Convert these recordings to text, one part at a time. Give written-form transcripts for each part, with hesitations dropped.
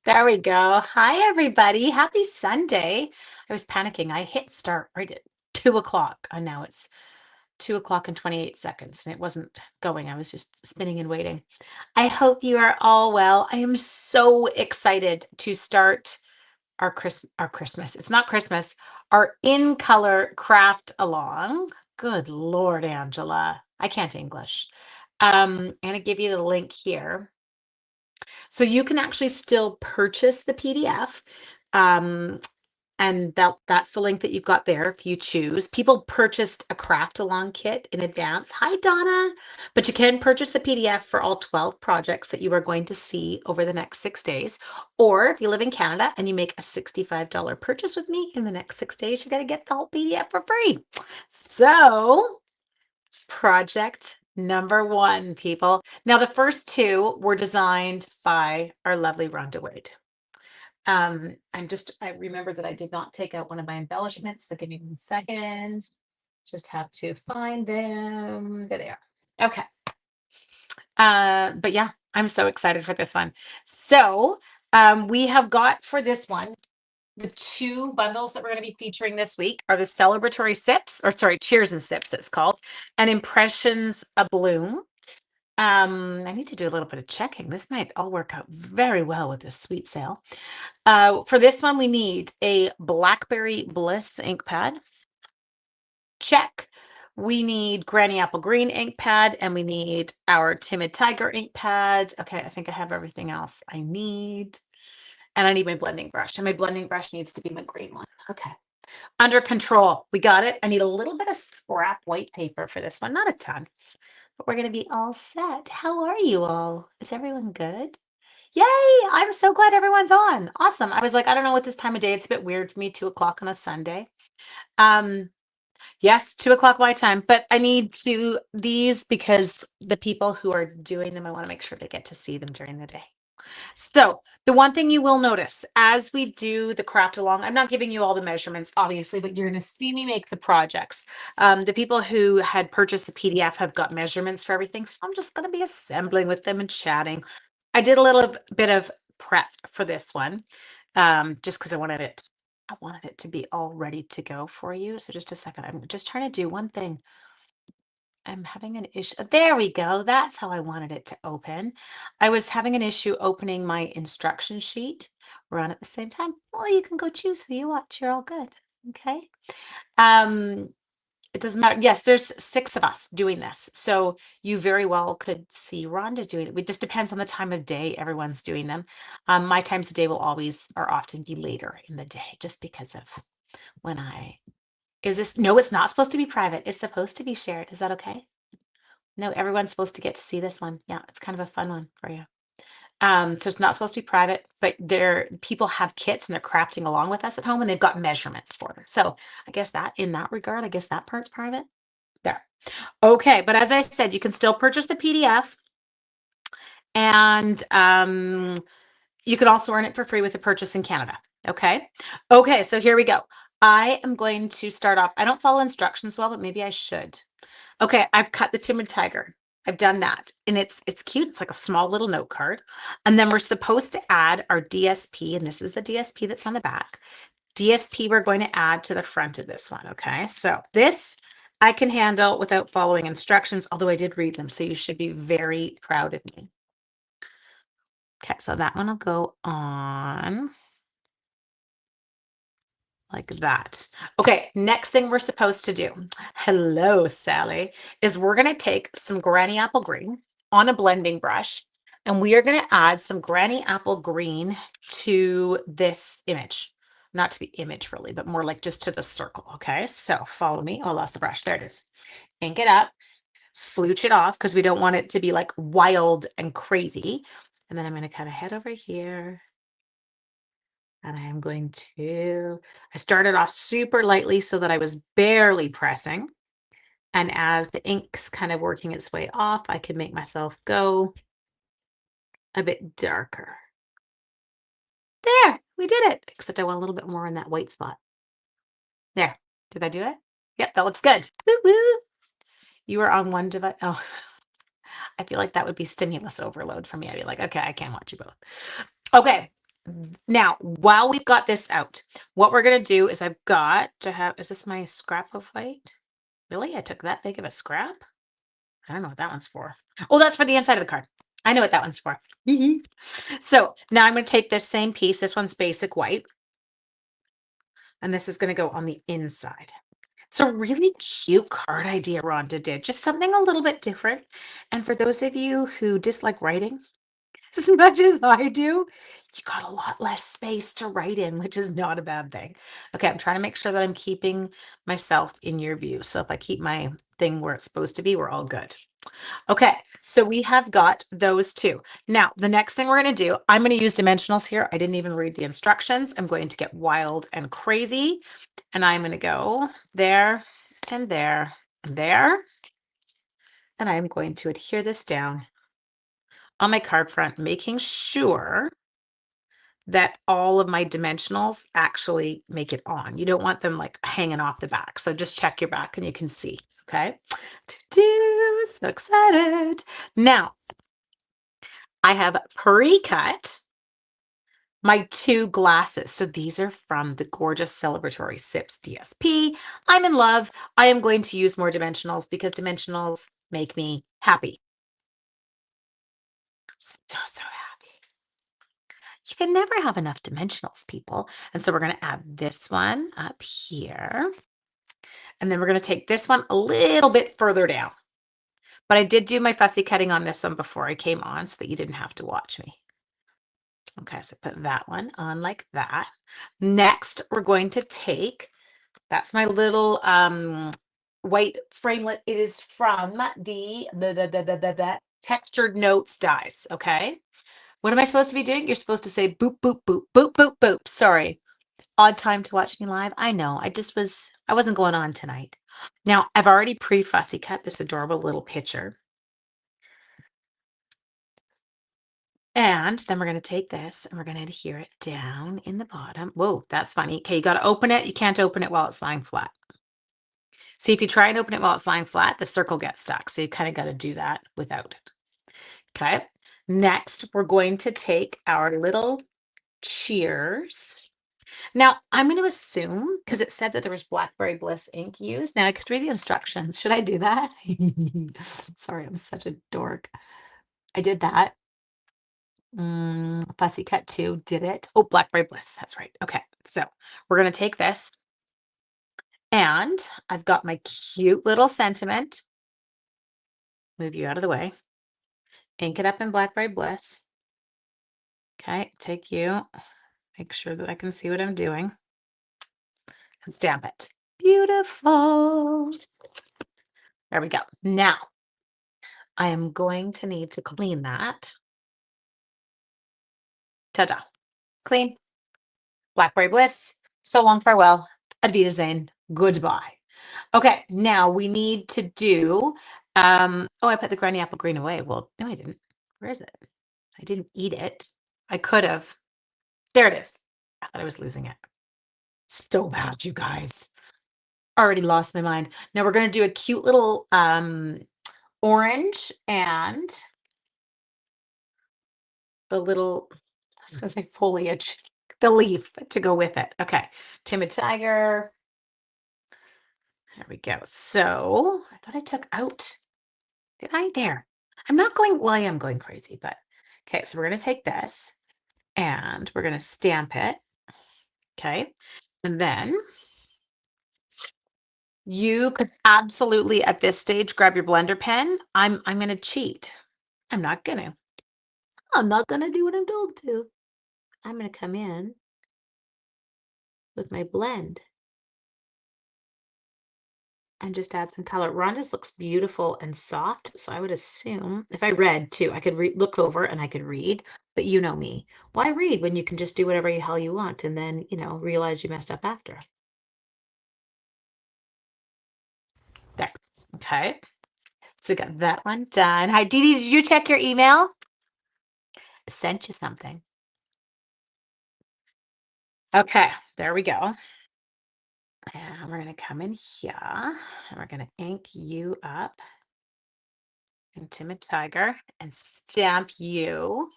There we go. Hi, everybody. Happy Sunday. I was panicking. I hit start right at 2 o'clock, and now it's 2 o'clock and 28 seconds, and it wasn't going. I was just spinning and waiting. I hope you are all well. I am so excited to start our Christmas. It's not Christmas, our in color craft along. Good Lord, Angela. I can't English. I'm gonna give you the link here. So you can actually still purchase the PDF. Um, and that's the link that you've got there if you choose. People purchased a craft along kit in advance. Hi, Donna. But you can purchase the PDF for all 12 projects that you are going to see over the next 6 days. Or if you live in Canada and you make a $65 purchase with me in the next 6 days, you got to get the whole PDF for free. So project number one, people. Now, the first two were designed by our lovely Rhonda Wade. I remember that I did not take out one of my embellishments, so give me 1 second. Just have to find them. There they are. Okay. But yeah, I'm so excited for this one. So, we have got for this one, the two bundles that we're going to be featuring this week are the Celebratory Sips, or sorry, Cheers and Sips, it's called, and Impressions Abloom. I need to do a little bit of checking. This might all work out very well with this sweet sale. For this one, we need a Blackberry Bliss ink pad. Check. We need Granny Apple Green ink pad, and we need our Timid Tiger ink pad. Okay, I think I have everything else I need. And I need my blending brush, and my blending brush needs to be my green one. Okay. Under control. We got it. I need a little bit of scrap white paper for this one, not a ton, but we're going to be all set. How are you all? Is everyone good? Yay! I'm so glad everyone's on. Awesome. I was like, I don't know what this time of day. It's a bit weird for me, 2 o'clock on a Sunday. Um, yes, 2 o'clock my time, but I need to these because the people who are doing them, I want to make sure they get to see them during the day. So the one thing you will notice as we do the craft along, I'm not giving you all the measurements, obviously, but you're going to see me make the projects. The people who had purchased the PDF have got measurements for everything. So I'm just going to be assembling with them and chatting. I did a little bit of prep for this one, just because I wanted it to be all ready to go for you. So just a second. I'm just trying to do one thing. I'm having an issue. There we go. That's how I wanted it to open. I was having an issue opening my instruction sheet run at the same time. Well, you can go choose who you watch. You're all good. Okay. Um, it doesn't matter. Yes, there's 6 of us doing this. So you very well could see Rhonda doing it. It just depends on the time of day everyone's doing them. My times of day will always or often be later in the day just because of when I is this no, it's not supposed to be private. It's supposed to be shared. Is that okay? No, everyone's supposed to get to see this one. Yeah, it's kind of a fun one for you. So it's not supposed to be private, but people have kits and they're crafting along with us at home and they've got measurements for them. So I guess that in that regard, I guess that part's private. There. Okay, but as I said, you can still purchase the PDF and you can also earn it for free with a purchase in Canada. Okay. Okay, so here we go. I am going to start off. I don't follow instructions well, but maybe I should. Okay, I've cut the Timid Tiger. I've done that. And it's cute. It's like a small little note card. And then we're supposed to add our DSP, and this is the DSP that's on the back. DSP we're going to add to the front of this one. Okay, so this I can handle without following instructions, although I did read them, so you should be very proud of me. Okay, so that one will go on like that. Okay, next thing we're supposed to do, hello, Sally, is we're going to take some Granny Apple Green on a blending brush, and we are going to add some Granny Apple Green to this image. Not to the image really, but more like just to the circle. Okay, so follow me. Oh, I lost the brush. There it is. Ink it up, splooch it off because we don't want it to be like wild and crazy. And then I'm going to kind of head over here. And I am going to, I started off super lightly so that I was barely pressing. And as the ink's kind of working its way off, I can make myself go a bit darker. There, we did it. Except I want a little bit more in that white spot. There, did I do it? Yep, that looks good. Woo woo. You are on one device. Oh, I feel like that would be stimulus overload for me. I'd be like, okay, I can't watch you both. Okay, Now, while we've got this out, what we're going to do is I've got to have, is this my scrap of white? Really? I took that big of a scrap? I don't know what that one's for. Oh, that's for the inside of the card. I know what that one's for. So now I'm going to take this same piece. This one's basic white. And this is going to go on the inside. It's a really cute card idea Rhonda did. Just something a little bit different. And for those of you who dislike writing as much as I do, you got a lot less space to write in, which is not a bad thing. Okay, I'm trying to make sure that I'm keeping myself in your view. So if I keep my thing where it's supposed to be, we're all good. Okay, so we have got those two. Now, the next thing we're going to do, I'm going to use dimensionals here. I didn't even read the instructions. I'm going to get wild and crazy. And I'm going to go there and there and there. And I'm going to adhere this down on my card front, making sure that all of my dimensionals actually make it on. You don't want them like hanging off the back. So just check your back and you can see. Okay. So excited. Now, I have pre-cut my two glasses. So these are from the gorgeous Celebratory Sips DSP. I'm in love. I am going to use more dimensionals because dimensionals make me happy. So happy. You can never have enough dimensionals, people. And so we're going to add this one up here. And then we're going to take this one a little bit further down. But I did do my fussy cutting on this one before I came on so that you didn't have to watch me. Okay, so put that one on like that. Next, we're going to take, that's my little white framelit. It is from the Textured Notes dies, okay? What am I supposed to be doing? You're supposed to say boop, boop, boop, boop, boop, boop. Sorry. Odd time to watch me live. I know. I wasn't going on tonight. Now, I've already pre-fussy cut this adorable little picture. And then we're going to take this and we're going to adhere it down in the bottom. Whoa, that's funny. Okay, you got to open it. You can't open it while it's lying flat. See, if you try and open it while it's lying flat, the circle gets stuck. So you kind of got to do that without it. Okay. Next, we're going to take our little cheers. Now, I'm going to assume, because it said that there was Blackberry Bliss ink used. Now, I could read the instructions. Should I do that? Sorry, I'm such a dork. I did that. Fussy cut 2 did it. Oh, Blackberry Bliss. That's right. Okay, so we're going to take this. And I've got my cute little sentiment. Move you out of the way. Ink it up in Blackberry Bliss. Okay, take you. Make sure that I can see what I'm doing. And stamp it. Beautiful. There we go. Now, I am going to need to clean that. Ta-da. Clean. Blackberry Bliss. So long, farewell. Auf Wiedersehen. Goodbye. Okay, now we need to do, oh, I put the granny apple green away. Well, no, I didn't. Where is it? I didn't eat it. I could have. There it is. I thought I was losing it. So bad, you guys. Already lost my mind. Now we're going to do a cute little orange and the little, I was going to say foliage, the leaf to go with it. Okay, Timid Tiger. There we go. So I thought I took out, did I? There. I'm not going, well, I am going crazy, but okay. So we're going to take this and we're going to stamp it. Okay. And then you could absolutely at this stage grab your blender pen. I'm going to cheat. I'm not going to. I'm not going to do what I'm told to. I'm going to come in with my blend and just add some color. Rhonda's looks beautiful and soft, so I would assume if I read too, I could look over and I could read, but you know me. Why read when you can just do whatever the hell you want and then, realize you messed up after? There. Okay. So we got that one done. Hi, Dee Dee, did you check your email? I sent you something. Okay, there we go. And we're going to come in here and we're going to ink you up in Timid Tiger and stamp you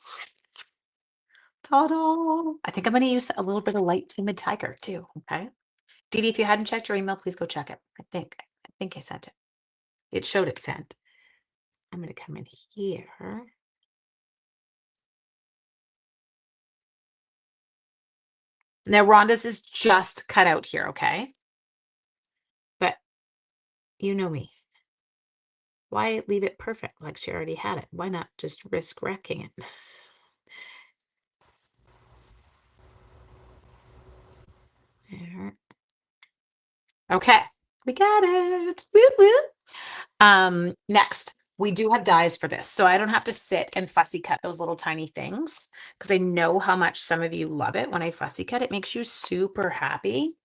Ta-da! I think I'm going to use a little bit of light timid tiger too. Okay. Dee Dee, if you hadn't checked your email, please go check it. I think I sent it. It showed it sent. I'm going to come in here. Now Rhonda's is just cut out here, okay? But you know me. Why leave it perfect like she already had it? Why not just risk wrecking it? There. Okay, we got it. Woo woo. Next, we do have dies for this, so I don't have to sit and fussy cut those little tiny things because I know how much some of you love it when I fussy cut. It makes you super happy.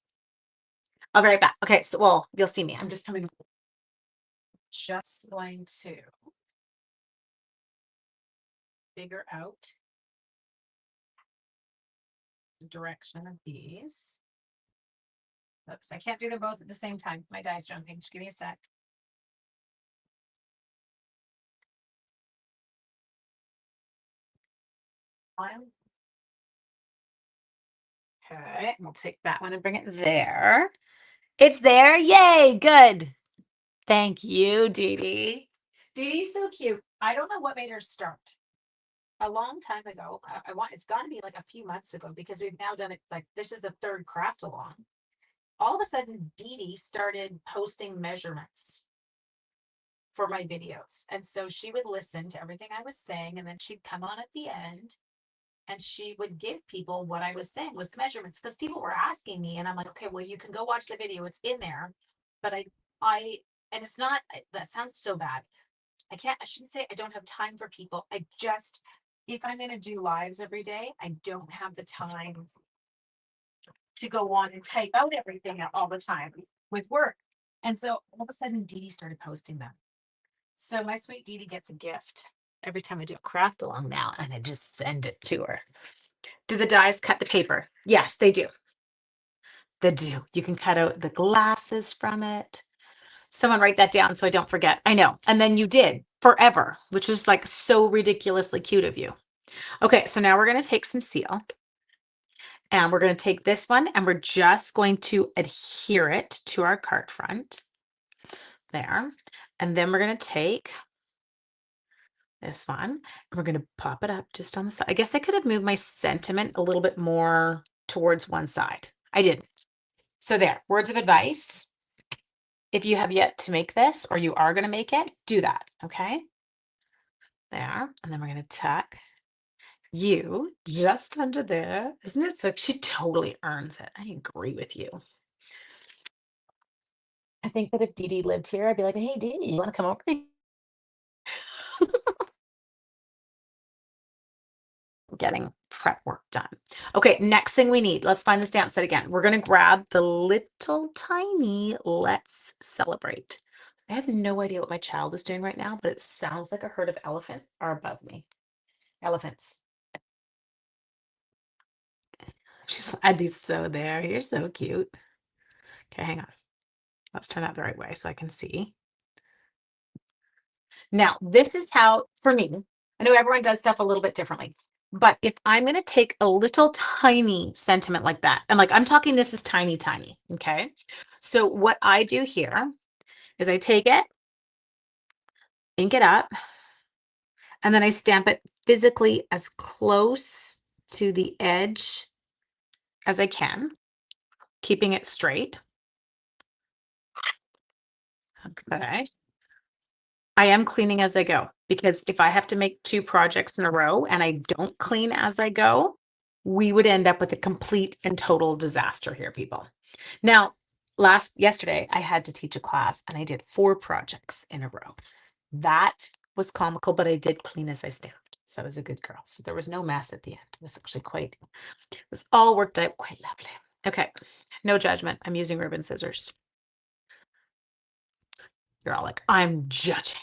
I'll be right back. Okay, so well, you'll see me. I'm just coming. Just going to figure out the direction of these. Oops, I can't do them both at the same time. My die's jumping. Just give me a sec. One. Okay, we'll take that one and bring it there. It's there. Yay, good. Thank you, Dee Dee. Dee Dee's so cute. I don't know what made her start. A long time ago, it's got to be like a few months ago because we've now done it like this is the third craft along. All of a sudden, Dee Dee started posting measurements for my videos. And so she would listen to everything I was saying, and then she'd come on at the end and she would give people what I was saying was the measurements because people were asking me, and I'm like, okay, well, you can go watch the video, it's in there. But and it's not, that sounds so bad. I shouldn't say I don't have time for people. If I'm going to do lives every day, I don't have the time to go on and type out everything all the time with work. And so all of a sudden, Dee Dee started posting them. So my sweet Dee Dee gets a gift every time I do a craft along now, and I just send it to her. Do the dies cut the paper? Yes, they do. They do. You can cut out the glasses from it. Someone write that down so I don't forget. I know. And then you did forever, which is like so ridiculously cute of you. Okay, so now we're going to take some seal. And we're going to take this one and we're just going to adhere it to our card front. There. And then we're going to take this one and we're going to pop it up just on the side. I guess I could have moved my sentiment a little bit more towards one side. I didn't. So there, words of advice. If you have yet to make this or you are going to make it, do that. Okay. There. And then we're going to tuck you just under there. Isn't it so? She totally earns it. I agree with you. I think that if Dee Dee lived here, I'd be like, hey, Dee Dee, you want to come over? Getting prep work done. Okay, next thing we need, let's find the stamp set again. We're going to grab the little tiny Let's Celebrate. I have no idea what my child is doing right now, but it sounds like a herd of elephant are above me. Elephants. She's add these so there. You're so cute. Okay, hang on. Let's turn that the right way so I can see. Now, this is how, for me, I know everyone does stuff a little bit differently, but if I'm going to take a little tiny sentiment like that, and like I'm talking, this is tiny, tiny. Okay. So what I do here is I take it, ink it up, and then I stamp it physically as close to the edge as I can, keeping it straight. Okay. I am cleaning as I go because if I have to make 2 projects in a row and I don't clean as I go, we would end up with a complete and total disaster here, people. Now, yesterday, I had to teach a class and I did 4 projects in a row. That was comical, but I did clean as I stamped. So I was a good girl. So there was no mess at the end. It was actually it was all worked out quite lovely. Okay, no judgment. I'm using ribbon scissors. You're all like, I'm judging.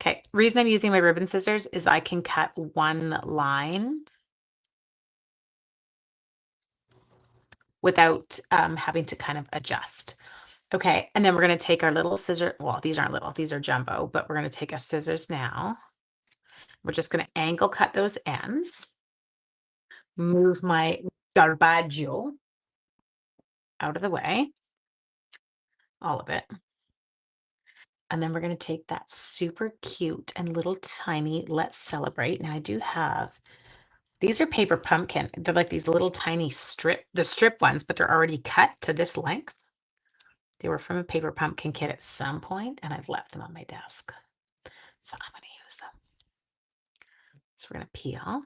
Okay, reason I'm using my ribbon scissors is I can cut one line without having to kind of adjust. Okay, and then we're going to take our little scissors. Well, these aren't little, these are jumbo, but we're going to take our scissors now. We're just going to angle cut those ends. move my garbaggio out of the way, all of it. And then we're going to take that super cute and little tiny Let's Celebrate. Now I do have, these are paper pumpkin. They're like these little tiny the strip ones, but they're already cut to this length. They were from a paper pumpkin kit at some point, and I've left them on my desk. So I'm going to use them. So we're going to peel.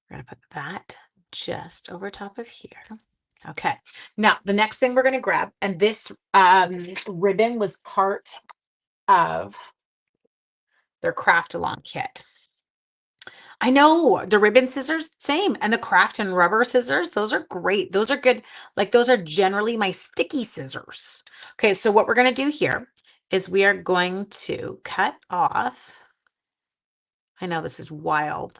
We're going to put that just over top of here. Okay. Now, the next thing we're going to grab, and this ribbon was part of their craft along kit. I know the ribbon scissors, same. And the craft and rubber scissors, those are great. Those are good. Like those are generally my sticky scissors. Okay, so what we're going to do here is we are going to cut off. I know this is wild.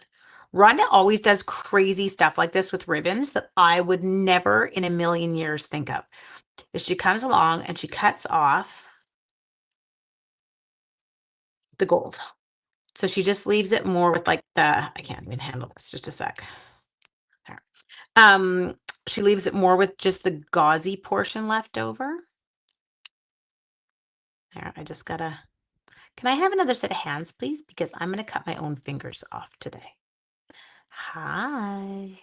Rhonda always does crazy stuff like this with ribbons that I would never in a million years think of. Is she comes along and she cuts off the gold. So she just leaves it more with like I can't even handle this, just a sec. There. She leaves it more with just the gauzy portion left over. There, I just gotta, can I have another set of hands, please? Because I'm gonna cut my own fingers off today. Hi.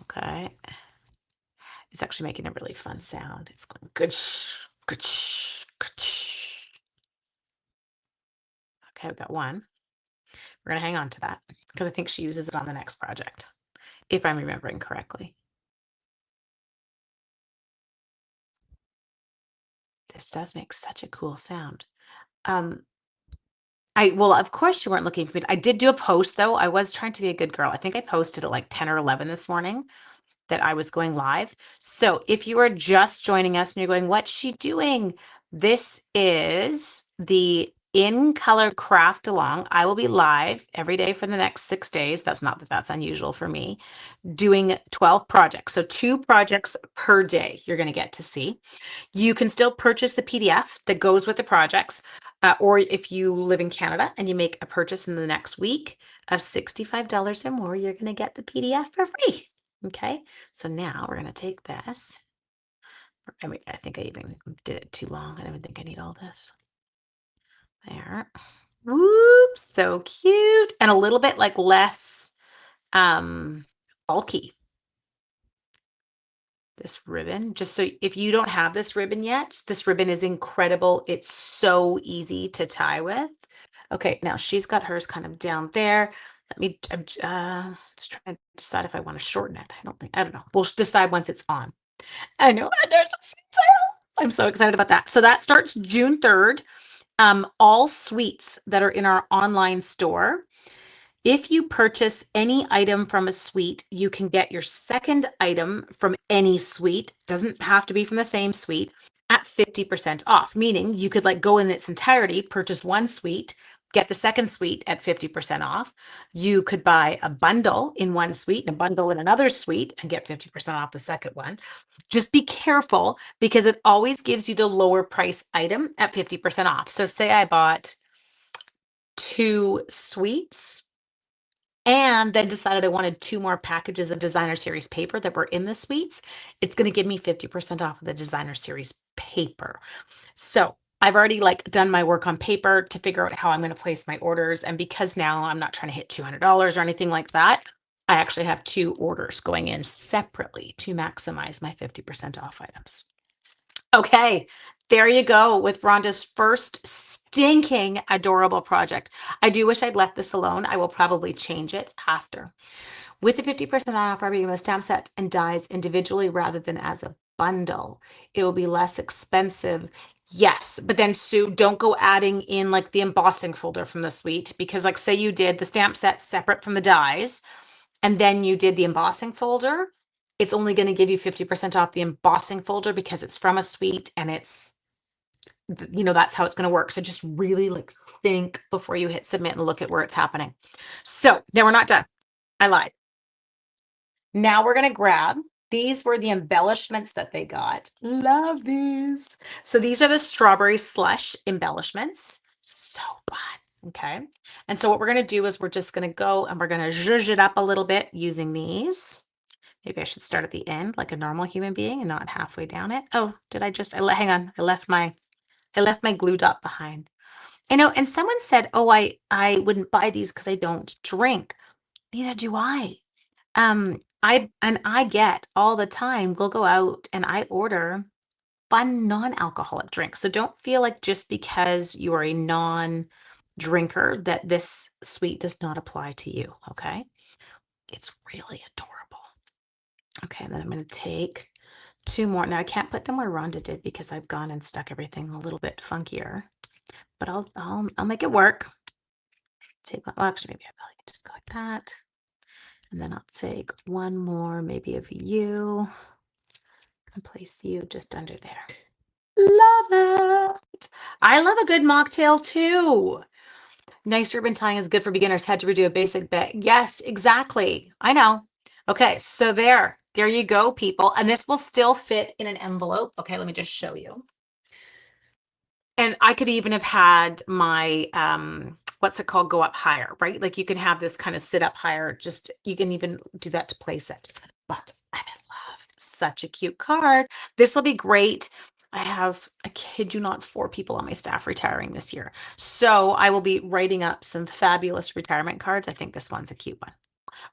Okay. It's actually making a really fun sound. It's going good. Good. Okay, I've got one. We're gonna hang on to that because I think she uses it on the next project, if I'm remembering correctly. This does make such a cool sound. Well, of course you weren't looking for me. I did do a post though. I was trying to be a good girl. I think I posted at like 10 or 11 this morning that I was going live. So if you are just joining us and you're going, what's she doing? This is the In Color Craft Along. I will be live every day for the next 6 days. That's not that that's unusual for me. Doing 12 projects. So 2 projects per day you're going to get to see. You can still purchase the PDF that goes with the projects. Or if you live in Canada and you make a purchase in the next week of $65 or more, you're going to get the PDF for free. Okay, so now we're going to take this. I mean, I think I even did it too long. I don't even think I need all this. There. Whoops, so cute. And a little bit like less bulky. This ribbon, just so if you don't have this ribbon yet, this ribbon is incredible. It's so easy to tie with. Okay, now she's got hers kind of down there. I'm just trying to decide if I want to shorten it. I don't know. We'll decide once it's on. I know, and there's a sweet sale. I'm so excited about that. So that starts June 3rd. All suites that are in our online store. If you purchase any item from a suite, you can get your second item from any suite. Doesn't have to be from the same suite at 50% off, meaning you could like go in its entirety, purchase one suite, get the second suite at 50% off. You could buy a bundle in one suite and a bundle in another suite and get 50% off the second one. Just be careful because it always gives you the lower price item at 50% off. So say I bought 2 suites and then decided I wanted 2 more packages of designer series paper that were in the suites, it's going to give me 50% off of the designer series paper. So I've already like done my work on paper to figure out how I'm going to place my orders. And because now I'm not trying to hit $200 or anything like that, I actually have 2 orders going in separately to maximize my 50% off items. Okay, there you go with Rhonda's first stinking adorable project. I do wish I'd left this alone. I will probably change it after. With the 50% off our regular stamp set and dies individually rather than as a bundle, it will be less expensive. Yes, but then Sue, don't go adding in like the embossing folder from the suite because like say you did the stamp set separate from the dies and then you did the embossing folder, it's only going to give you 50% off the embossing folder because it's from a suite and it's, you know, that's how it's going to work. So just really like think before you hit submit and look at where it's happening. So now we're not done. I lied. Now we're going to grab, these were the embellishments that they got. Love these. So these are the strawberry slush embellishments. so fun. Okay. And so what we're going to do is we're just going to go and we're going to zhuzh it up a little bit using these. Maybe I should start at the end like a normal human being and not halfway down it. Oh, did I just, hang on. I left my glue dot behind. I know. And someone said, oh, I wouldn't buy these because I don't drink. Neither do I. I get all the time, we'll go out and I order fun non-alcoholic drinks. So don't feel like just because you are a non-drinker that this sweet does not apply to you. Okay. It's really adorable. Okay, and then I'm going to take 2 more. Now I can't put them where Rhonda did because I've gone and stuck everything a little bit funkier. But I'll make it work. Take one. Well, actually, maybe I can just go like that. And then I'll take one more, maybe of you, and place you just under there. Love it. I love a good mocktail too. Nice ribbon tying is good for beginners. Had to redo a basic bit. Yes, exactly. I know. Okay, so there you go, people. And this will still fit in an envelope. Okay, let me just show you. And I could even have had my, what's it called, go up higher, right? Like you can have this kind of sit up higher. Just, you can even do that to place it. But I'm in love. Such a cute card. This will be great. I have, I kid you not, 4 people on my staff retiring this year. So I will be writing up some fabulous retirement cards. I think this one's a cute one.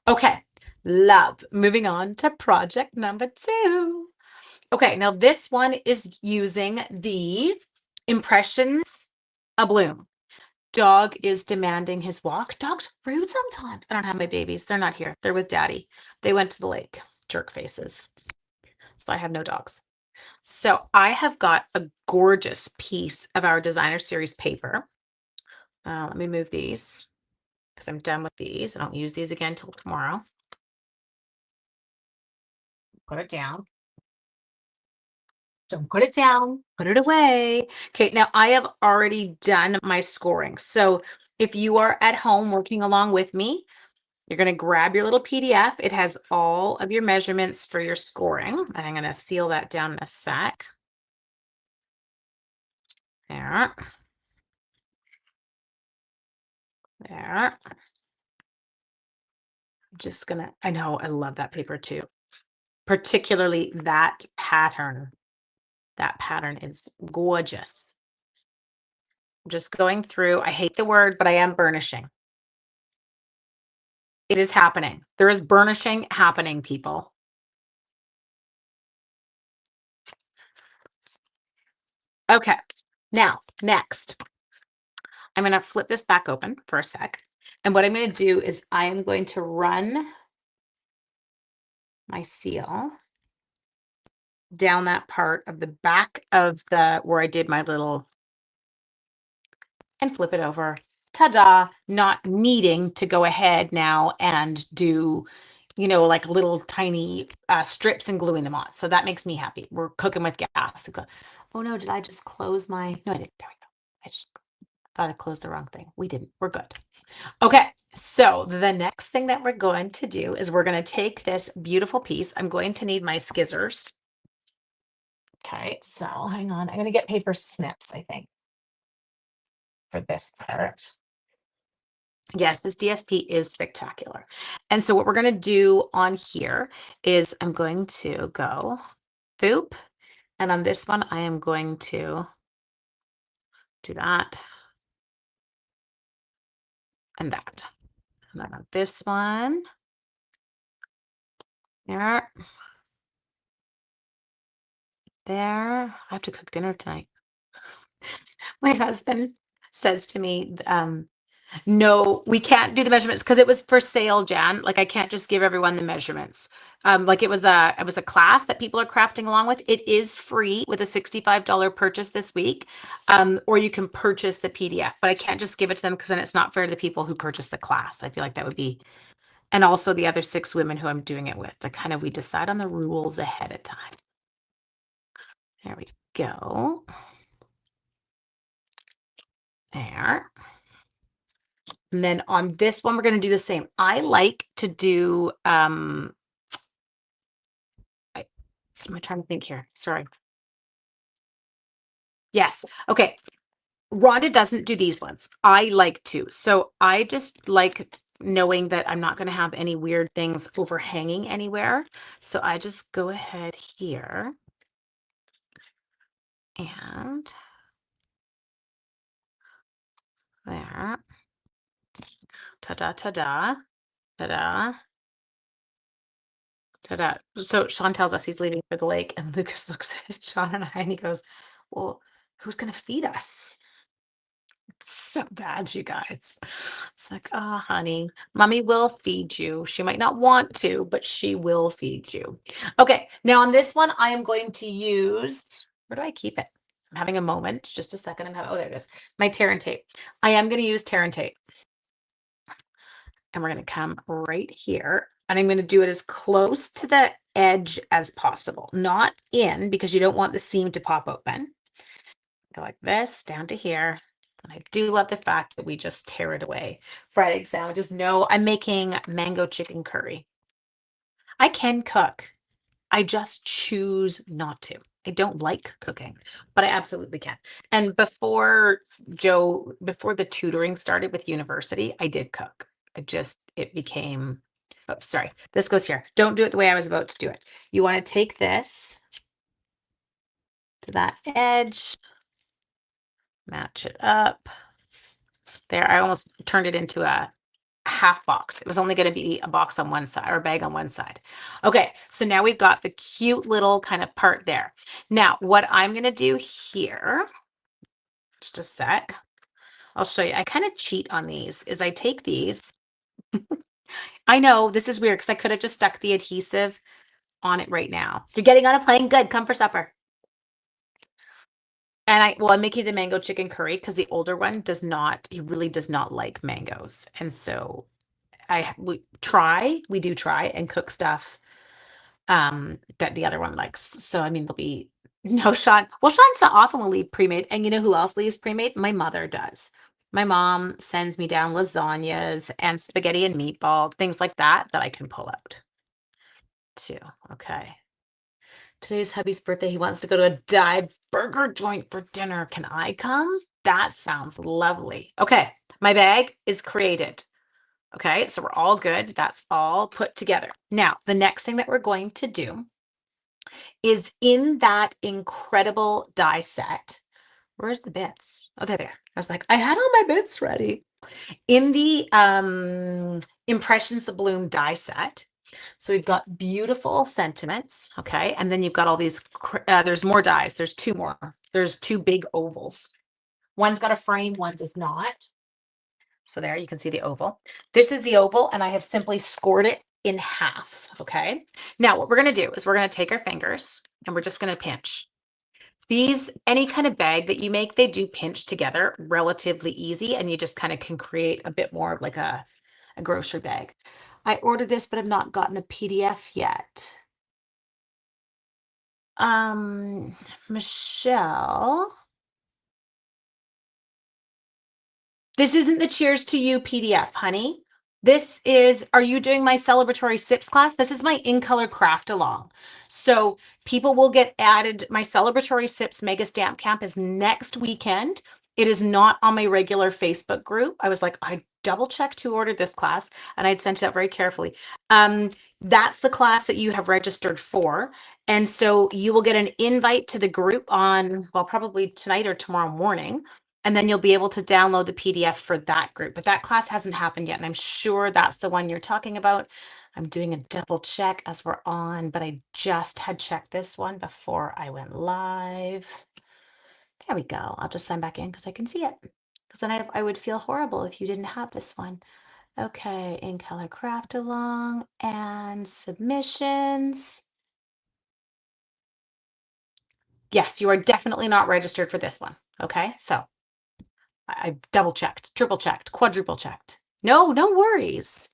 Okay, love. Moving on to project number 2. Okay, now this one is using the Impressions Abloom. Dog is demanding his walk. Dogs are rude sometimes. I don't have my babies. They're not here. They're with daddy. They went to the lake. Jerk faces. So I have no dogs. So I have got a gorgeous piece of our designer series paper. Let me move these because I'm done with these. I don't use these again till tomorrow. Put it down. Don't put it down, put it away. Okay, now I have already done my scoring. So if you are at home working along with me, you're going to grab your little PDF. It has all of your measurements for your scoring. I'm going to seal that down in a sec. There. There. I'm just going to, I know, I love that paper too. Particularly that pattern. That pattern is gorgeous. I'm just going through, I hate the word, but I am burnishing. It is happening. There is burnishing happening, people. Okay, now, next, I'm going to flip this back open for a sec. And what I'm going to do is I am going to run my seal down that part of the back of the, where I did my little, and flip it over. Ta-da, not needing to go ahead now and do, you know, like little tiny strips and gluing them on. So that makes me happy. We're cooking with gas. Oh no, did I just close my, no, I didn't. There we go. I just thought I closed the wrong thing. We didn't. We're good. Okay. So the next thing that we're going to do is we're going to take this beautiful piece. I'm going to need my skizzers. Okay. So hang on. I'm going to get paper snips, I think, for this part. Yes, this DSP is spectacular. And so what we're going to do on here is I'm going to go boop. And on this one, I am going to do that and that. And then on this one, there, there. I have to cook dinner tonight. My husband says to me, no, we can't do the measurements because it was for sale, Jan. Like I can't just give everyone the measurements. Like it was a class that people are crafting along with. It is free with a $65 purchase this week. Or you can purchase the PDF, but I can't just give it to them because then it's not fair to the people who purchased the class. I feel like that would be, and also the other 6 women who I'm doing it with. The kind of, we decide on the rules ahead of time. There we go. There. And then on this one, we're going to do the same. I like to do, I'm trying to think here. Sorry. Yes. Okay. Rhonda doesn't do these ones. I like to. So I just like knowing that I'm not going to have any weird things overhanging anywhere. So I just go ahead here and there. Ta-da, ta-da, ta-da, ta-da. So Sean tells us he's leaving for the lake, and Lucas looks at Sean and I and he goes, well, who's going to feed us? So bad, you guys. It's like, ah, honey, mommy will feed you. She might not want to, but she will feed you. Okay, now on this one, I am going to use, where do I keep it? I'm having a moment, just a second. Oh, there it is. My tear and tape. I am going to use tear and tape. And we're going to come right here. And I'm going to do it as close to the edge as possible, not in, because you don't want the seam to pop open. Go like this down to here. And I do love the fact that we just tear it away. Fried egg sandwiches. No, I'm making mango chicken curry. I can cook. I just choose not to. I don't like cooking, but I absolutely can. And before the tutoring started with university, I did cook. It became, oh, sorry, this goes here. Don't do it the way I was about to do it. You want to take this to that edge, match it up. There, I almost turned it into a half box. It was only going to be a box on one side or a bag on one side. Okay, so now we've got the cute little kind of part there. Now, what I'm going to do here, just a sec, I'll show you. I kind of cheat on these, is I take these. I know this is weird because I could have just stuck the adhesive on it right now. You're getting on a plane? Good, come for supper. And I'm making the mango chicken curry because the older one he really does not like mangoes. And so we do try and cook stuff that the other one likes. So I mean there'll be no Sean. Well, Sean's not often will leave pre-made. And you know who else leaves pre-made? My mother does. My mom sends me down lasagnas and spaghetti and meatball, things like that I can pull out too. Okay. Today's hubby's birthday. He wants to go to a dive burger joint for dinner. Can I come? That sounds lovely. Okay. My bag is created. Okay, so we're all good. That's all put together. Now, the next thing that we're going to do is in that incredible die set. Where's the bits? Oh, they're there. I was like, I had all my bits ready. In the Impressions of Bloom die set. So we've got beautiful sentiments, okay? And then you've got all these, there's more dies. There's two more. There's two big ovals. One's got a frame, one does not. So there you can see the oval. This is the oval, and I have simply scored it in half, okay? Now what we're gonna do is we're gonna take our fingers and we're just gonna pinch. Any kind of bag that you make, they do pinch together relatively easy, and you just kind of can create a bit more of like a grocery bag. I ordered this, but I've not gotten the PDF yet. Michelle. This isn't the Cheers to You PDF, honey. This is, are you doing my celebratory sips class? This is my in color craft along. So people will get added. My celebratory sips mega stamp camp is next weekend. It is not on my regular Facebook group. I was like, I double checked who ordered this class and I'd sent it out very carefully. That's the class that you have registered for. And so you will get an invite to the group on, well, probably tonight or tomorrow morning. And then you'll be able to download the PDF for that group. But that class hasn't happened yet. And I'm sure that's the one you're talking about. I'm doing a double check as we're on, but I just had checked this one before I went live. There we go. I'll just sign back in because I can see it. Because then I would feel horrible if you didn't have this one. Okay, in color craft along and submissions. Yes, you are definitely not registered for this one. Okay, so I double checked, triple checked, quadruple checked. No worries.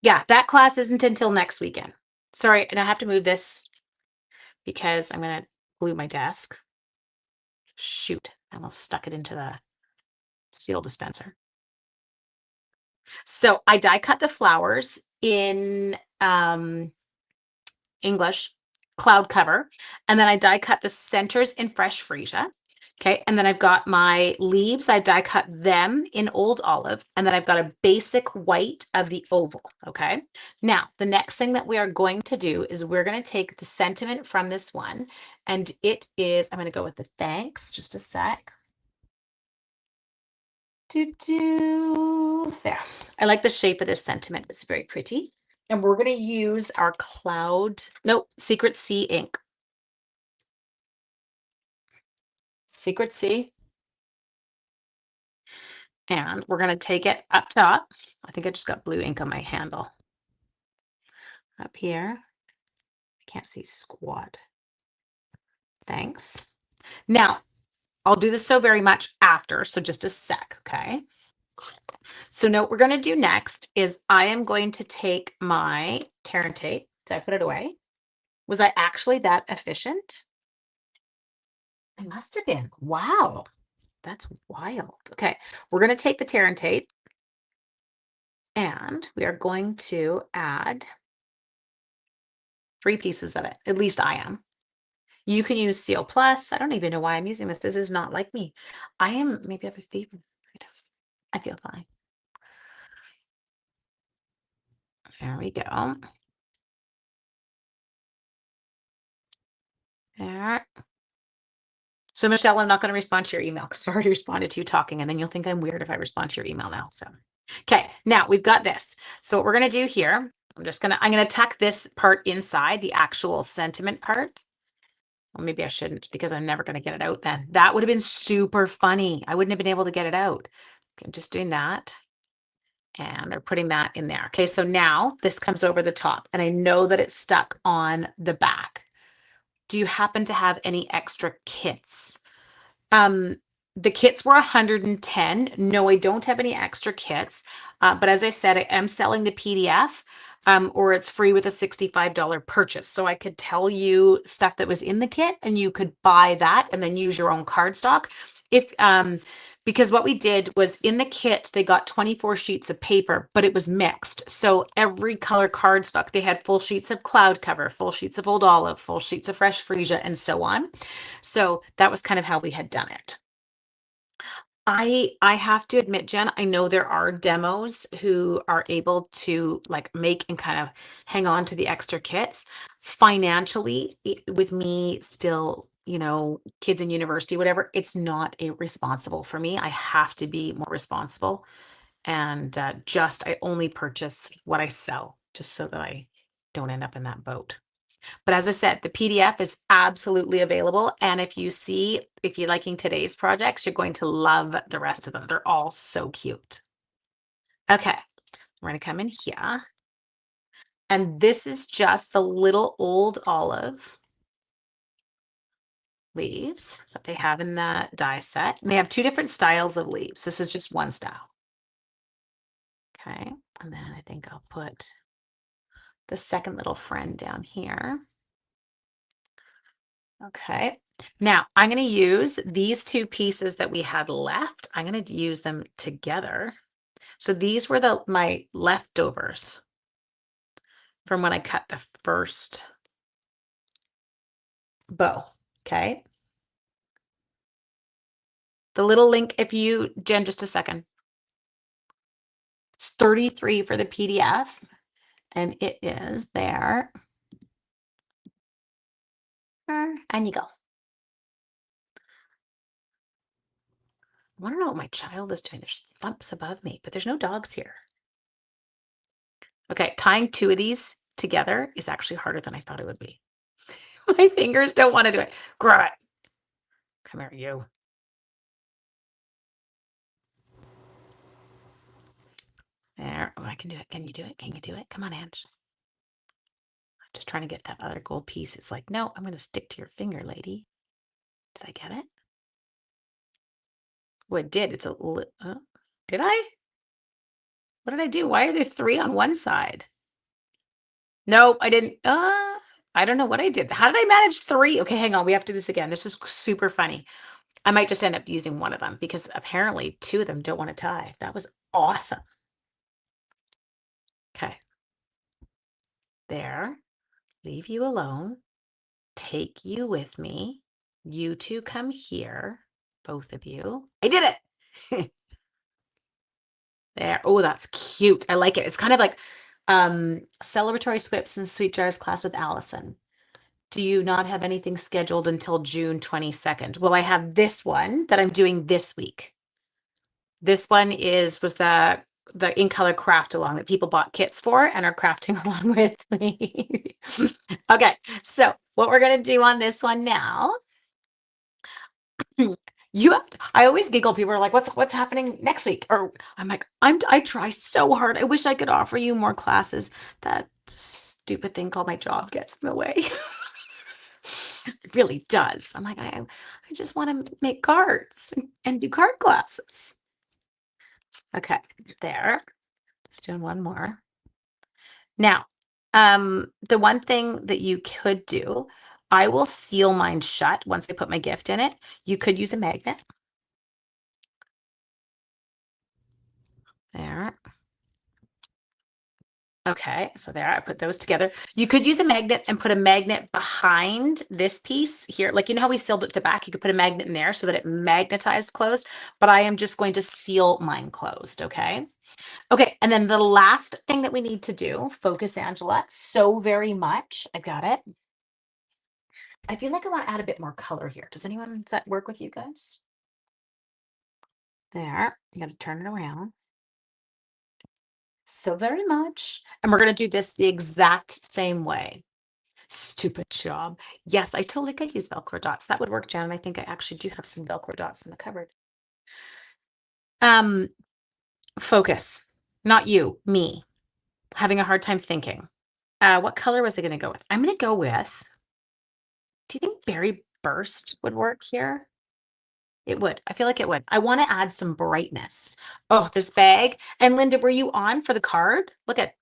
Yeah, that class isn't until next weekend. Sorry, and I have to move this because I'm going to glue my desk. Shoot, I almost stuck it into the steel dispenser. So I die cut the flowers in English cloud cover, and then I die cut the centers in fresh freesia. Okay, and then I've got my leaves. I die cut them in Old Olive, and then I've got a basic white of the oval. Okay, now the next thing that we are going to do is we're going to take the sentiment from this one, and it is, I'm going to go with the thanks, just a sec. There. I like the shape of this sentiment. It's very pretty. And we're going to use our Secret Sea ink. Secret Sea. And we're going to take it up top. I think I just got blue ink on my handle. Up here. I can't see squat. Thanks. Now, I'll do this so very much after, so just a sec, okay? So now what we're going to do next is I am going to take my tear and tape. Did I put it away? Was I actually that efficient? I must have been. Wow. That's wild. Okay, we're going to take the tear and tape and we are going to add 3 pieces of it. At least I am. You can use Seal Plus. I don't even know why I'm using this. This is not like me. Maybe I have a fever. I feel fine. There we go. There. So Michelle, I'm not going to respond to your email because I already responded to you talking, and then you'll think I'm weird if I respond to your email now. So, okay, now we've got this. So what we're going to do here, I'm going to tuck this part inside the actual sentiment part. Well, maybe I shouldn't because I'm never going to get it out then. That would have been super funny. I wouldn't have been able to get it out. Okay, I'm just doing that. And they're putting that in there. Okay, so now this comes over the top and I know that it's stuck on the back. Do you happen to have any extra kits? The kits were 110. No, I don't have any extra kits. But as I said, I am selling the PDF, or it's free with a $65 purchase. So I could tell you stuff that was in the kit and you could buy that and then use your own cardstock. Because what we did was in the kit, they got 24 sheets of paper, but it was mixed. So every color cardstock, they had full sheets of cloud cover, full sheets of Old Olive, full sheets of fresh freesia, and so on. So that was kind of how we had done it. I have to admit, Jen, I know there are demos who are able to like make and kind of hang on to the extra kits. Financially, with me still, kids in university, whatever, it's not a responsible for me. I have to be more responsible and I only purchase what I sell just so that I don't end up in that boat. But as I said, the PDF is absolutely available. And if you're liking today's projects, you're going to love the rest of them. They're all so cute. Okay, we're going to come in here. And this is just the little Old Olive leaves that they have in that die set. And they have 2 different styles of leaves. This is just one style. Okay, and then I think I'll put the second little friend down here. Okay. Now I'm going to use these 2 pieces that we had left. I'm going to use them together. So these were my leftovers from when I cut the first bow. Okay. The little link, Jen, just a second. It's 33 for the PDF and it is there. And you go. I want to know what my child is doing. There's thumps above me, but there's no dogs here. Okay, tying 2 of these together is actually harder than I thought it would be. My fingers don't want to do it. Grab it. Come here, you. There. Oh, I can do it. Can you do it? Can you do it? Come on, Ange. I'm just trying to get that other gold piece. It's like, no, I'm going to stick to your finger, lady. Did I get it? Oh, it did. It's did I? What did I do? Why are there 3 on one side? Nope, I didn't. I don't know what I did. How did I manage 3? Okay, hang on. We have to do this again. This is super funny. I might just end up using one of them because apparently 2 of them don't want to tie. That was awesome. Okay. There. Leave you alone. Take you with me. You 2 come here. both of you. I did it. There. Oh, that's cute. I like it. It's kind of like celebratory swips and sweet jars class with Allison. Do you not have anything scheduled until June 22nd? Well, I have this one that I'm doing this week. This one was the in color craft along that people bought kits for and are crafting along with me. Okay, so what we're gonna do on this one now, I always giggle. People are like, what's happening next week? Or I'm like, I try so hard. I wish I could offer you more classes. That stupid thing called my job gets in the way. It really does. I'm like, I just want to make cards and do card classes. Okay, there. Just doing one more. Now, the one thing that you could do, I will seal mine shut once I put my gift in it. You could use a magnet. There. Okay, so there, I put those together. You could use a magnet and put a magnet behind this piece here. Like, you know how we sealed it to the back? You could put a magnet in there so that it magnetized closed, but I am just going to seal mine closed, okay? Okay, and then the last thing that we need to do, focus, Angela, so very much. I got it. I feel like I want to add a bit more color here. Does that work with you guys? There, you got to turn it around. So very much. And we're going to do this the exact same way. Stupid job. Yes, I totally could use Velcro dots. That would work, Jen. I think I actually do have some Velcro dots in the cupboard. Focus. Not you, me. Having a hard time thinking. What color was I going to go with? I'm going to go with, do you think Berry Burst would work here? It would. I feel like it would. I want to add some brightness. Oh, this bag. And Linda, were you on for the card? Look at,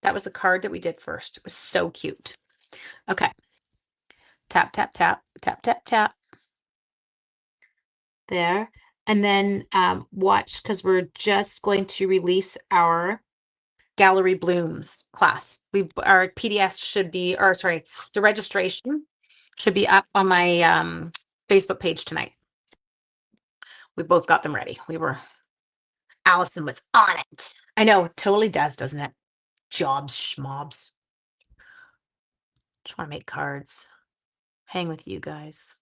that was the card that we did first. It was so cute. Okay. Tap, tap, tap, tap, tap, tap. There. And then watch, because we're just going to release our Gallery Blooms class. Our PDS should be, or sorry, the registration should be up on my Facebook page tonight. We both got them ready. Allison was on it. I know, it totally does, doesn't it? Jobs, schmobs. Just want to make cards. Hang with you guys.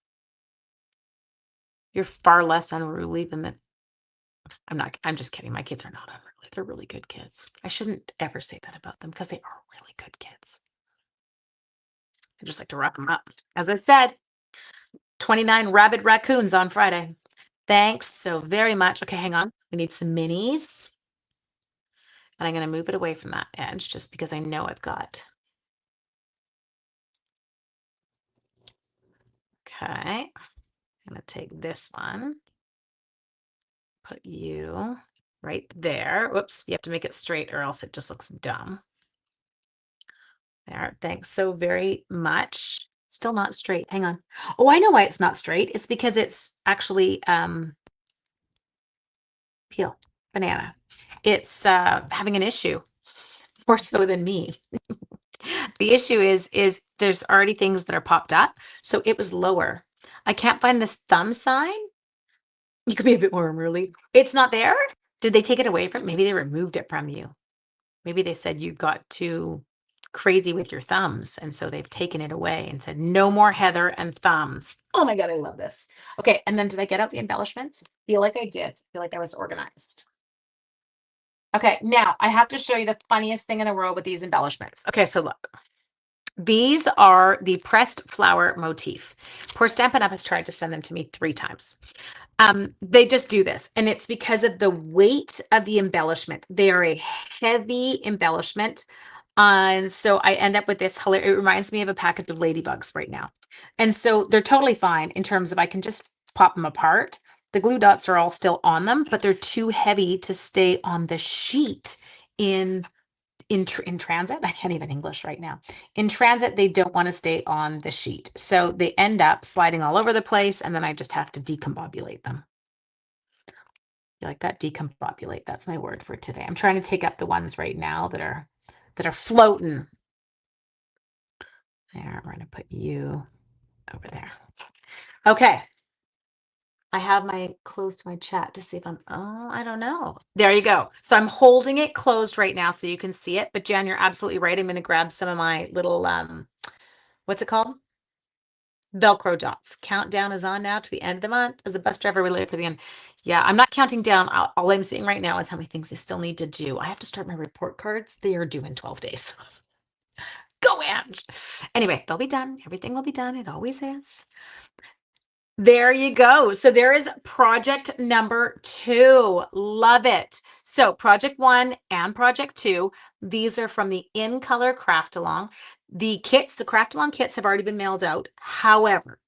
You're far less unruly than the. I'm just kidding. My kids are not unruly. They're really good kids. I shouldn't ever say that about them because they are really good kids. I just like to rough them up. As I said, 29 rabid raccoons on Friday. Thanks so very much. Okay, hang on. We need some minis. And I'm going to move it away from that edge just because I know I've got. Okay. I'm going to take this one. Put you right there. Whoops, you have to make it straight or else it just looks dumb. There, thanks so very much. Still not straight. Hang on. Oh, I know why it's not straight. It's because it's actually peel, banana. It's having an issue, more so than me. The issue is there's already things that are popped up, so it was lower. I can't find this thumb sign. You could be a bit more unruly. It's not there. Did they take it away from? Maybe they removed it from you. Maybe they said you got too crazy with your thumbs, and so they've taken it away and said no more Heather and thumbs. Oh my god, I love this. Okay, and then did I get out the embellishments? Feel like I did. Feel like I was organized. Okay, now I have to show you the funniest thing in the world with these embellishments. Okay, so look. These are the pressed flower motif. Poor Stampin' Up! Has tried to send them to me 3 times. They just do this, and it's because of the weight of the embellishment. They are a heavy embellishment. And so I end up with this it reminds me of a package of ladybugs right now. And so they're totally fine in terms of I can just pop them apart. The glue dots are all still on them, but they're too heavy to stay on the sheet in transit. I can't even English right now. In transit, they don't want to stay on the sheet. So they end up sliding all over the place, and then I just have to decombobulate them. You like that? Decombobulate. That's my word for today. I'm trying to take up the ones right now that are floating. There, we're going to put you over there. Okay. I have my closed my chat to see if I'm, oh, I don't know. There you go. So I'm holding it closed right now so you can see it. But Jan, you're absolutely right. I'm going to grab some of my little, what's it called? Velcro dots. Countdown is on now to the end of the month. As a bus driver, we live for the end. Yeah, I'm not counting down. All I'm seeing right now is how many things I still need to do. I have to start my report cards. They are due in 12 days. Go, Ange. Anyway, they'll be done. Everything will be done. It always is. There you go. So there is project number 2. Love it. So project 1 and project 2, these are from the In Color Craft Along. The kits, the Craft Along kits have already been mailed out. However,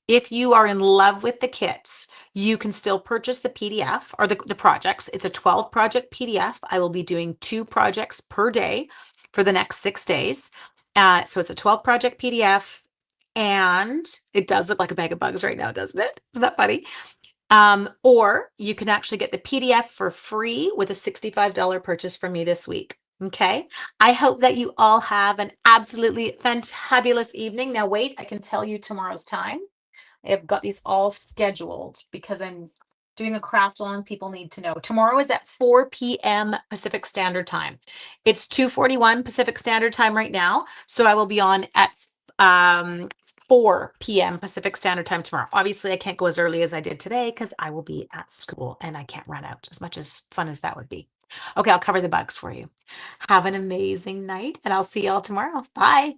if you are in love with the kits, you can still purchase the PDF or the projects. It's a 12 project PDF. I will be doing 2 projects per day for the next 6 days. So it's a 12 project PDF. And it does look like a bag of bugs right now, doesn't it? Isn't that funny? Or you can actually get the PDF for free with a $65 purchase from me this week. Okay. I hope that you all have an absolutely fantabulous evening. Now, wait, I can tell you tomorrow's time. I have got these all scheduled because I'm doing a craft along. People need to know. Tomorrow is at 4 p.m. Pacific Standard Time. It's 2:41 Pacific Standard Time right now. So I will be on at 4 p.m. Pacific Standard Time tomorrow. Obviously, I can't go as early as I did today because I will be at school and I can't run out, as much as fun as that would be. Okay, I'll cover the bugs for you. Have an amazing night and I'll see y'all tomorrow. Bye.